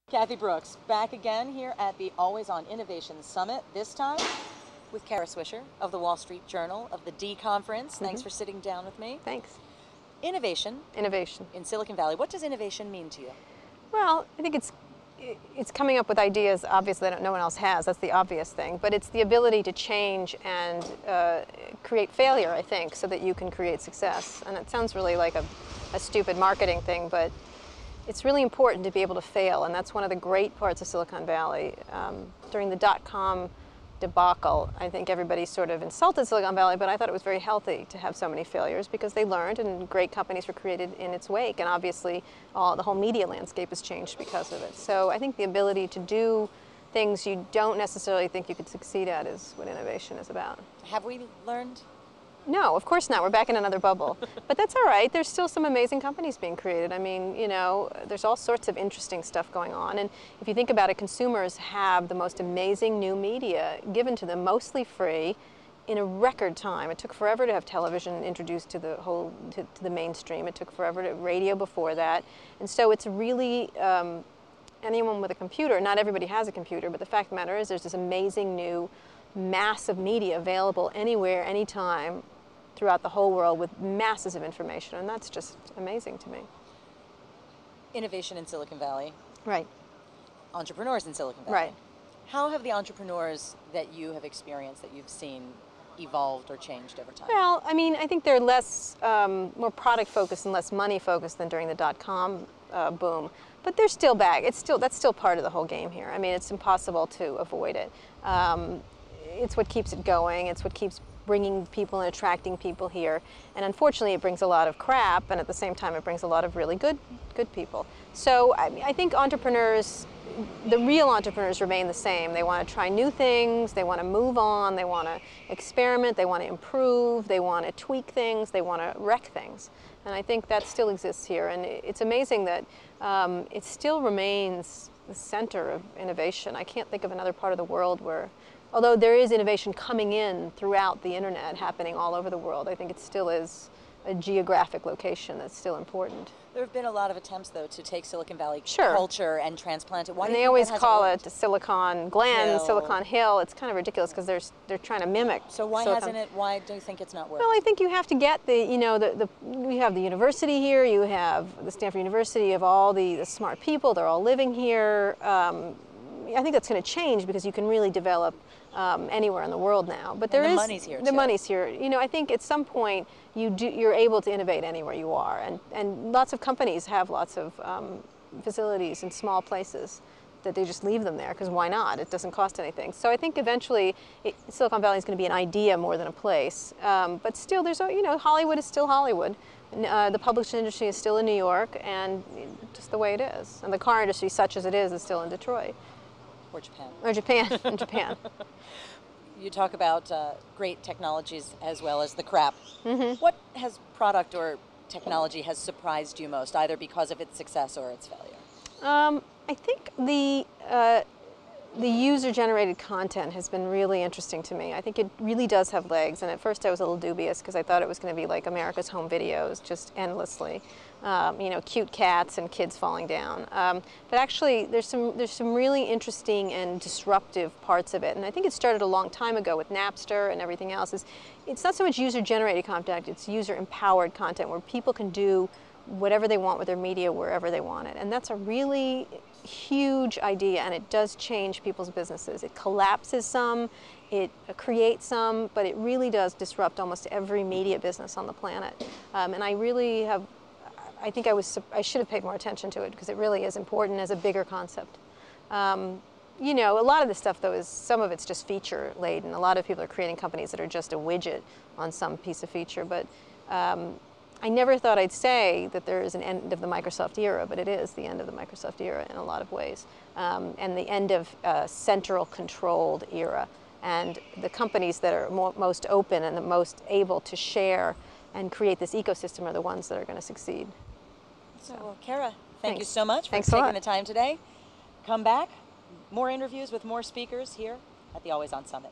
Cathy Brooks, back again here at the AlwaysOn Innovation Summit, this time with Kara Swisher of the Wall Street Journal of the D Conference. Thanks for sitting down with me. Thanks. Innovation. Innovation. In Silicon Valley. What does innovation mean to you? Well, I think it's coming up with ideas, obviously, that no one else has. That's the obvious thing. But it's the ability to change and create failure, I think, so that you can create success. And it sounds really like a stupid marketing thing, but it's really important to be able to fail, and that's one of the great parts of Silicon Valley. During the dot-com debacle, I think everybody sort of insulted Silicon Valley, but I thought it was very healthy to have so many failures because they learned and great companies were created in its wake, and obviously the whole media landscape has changed because of it. So I think the ability to do things you don't necessarily think you could succeed at is what innovation is about. Have we learned? No, of course not. We're back in another bubble. But that's all right. There's still some amazing companies being created. I mean, you know, there's all sorts of interesting stuff going on. And if you think about it, consumers have the most amazing new media given to them, mostly free, in a record time. It took forever to have television introduced to to the mainstream. It took forever to radio before that. And so it's really anyone with a computer. Not everybody has a computer, but the fact of the matter is there's this amazing new mass of media available anywhere, anytime, throughout the whole world with masses of information, and that's just amazing to me. Innovation in Silicon Valley. Right. Entrepreneurs in Silicon Valley. Right. How have the entrepreneurs that you have experienced, that you've seen, evolved or changed over time? Well, I mean, I think they're less, more product focused and less money focused than during the dot-com boom. But they're still back. That's still part of the whole game here. I mean, it's impossible to avoid it. It's what keeps it going. It's what keeps bringing people and attracting people here. And unfortunately, it brings a lot of crap, and at the same time, it brings a lot of really good people. So I think entrepreneurs, the real entrepreneurs remain the same. They want to try new things, they want to move on, they want to experiment, they want to improve, they want to tweak things, they want to wreck things. And I think that still exists here. And it's amazing that it still remains the center of innovation. I can't think of another part of the world where, although there is innovation coming in throughout the internet, happening all over the world, I think it still is a geographic location that's still important. There have been a lot of attempts, though, to take Silicon Valley Sure. culture and transplant it. Why and do you they think always that hasn't call worked? it Silicon Glen, Silicon Hill. It's kind of ridiculous because they're trying to mimic. So why Silicon. hasn't it? Why do you think it's not worked? Well, I think you have to get we have the university here, you have the Stanford University, you have all the smart people, they're all living here. I think that's going to change because you can really develop anywhere in the world now. But the money's here. The money's here. You know, I think at some point you're able to innovate anywhere you are, and lots of companies have lots of facilities in small places that they just leave them there because why not? It doesn't cost anything. So I think eventually Silicon Valley is going to be an idea more than a place. But still, there's Hollywood is still Hollywood. The publishing industry is still in New York, and just the way it is. And the car industry, such as it is still in Detroit. Or Japan. Or Japan. In Japan. You talk about great technologies as well as the crap. What has product or technology has surprised you most, either because of its success or its failure? I think the user-generated content has been really interesting to me. I think it really does have legs, and at first I was a little dubious because I thought it was going to be like America's Home Videos, just endlessly. Cute cats and kids falling down. But actually, there's some really interesting and disruptive parts of it, and I think it started a long time ago with Napster and everything else. It's not so much user-generated content, it's user-empowered content where people can do whatever they want with their media wherever they want it. And that's a really huge idea, and it does change people's businesses. It collapses some, it creates some, but it really does disrupt almost every media business on the planet. And I think I should have paid more attention to it because it really is important as a bigger concept. You know, a lot of this stuff, though, some of it's just feature laden. A lot of people are creating companies that are just a widget on some piece of feature, but I never thought I'd say that there is an end of the Microsoft era, but it is the end of the Microsoft era in a lot of ways, and the end of central controlled era. And the companies that are most open and the most able to share and create this ecosystem are the ones that are going to succeed. So, well, Kara, thank you so much for Thanks taking the time today. Come back, more interviews with more speakers here at the AlwaysOn Summit.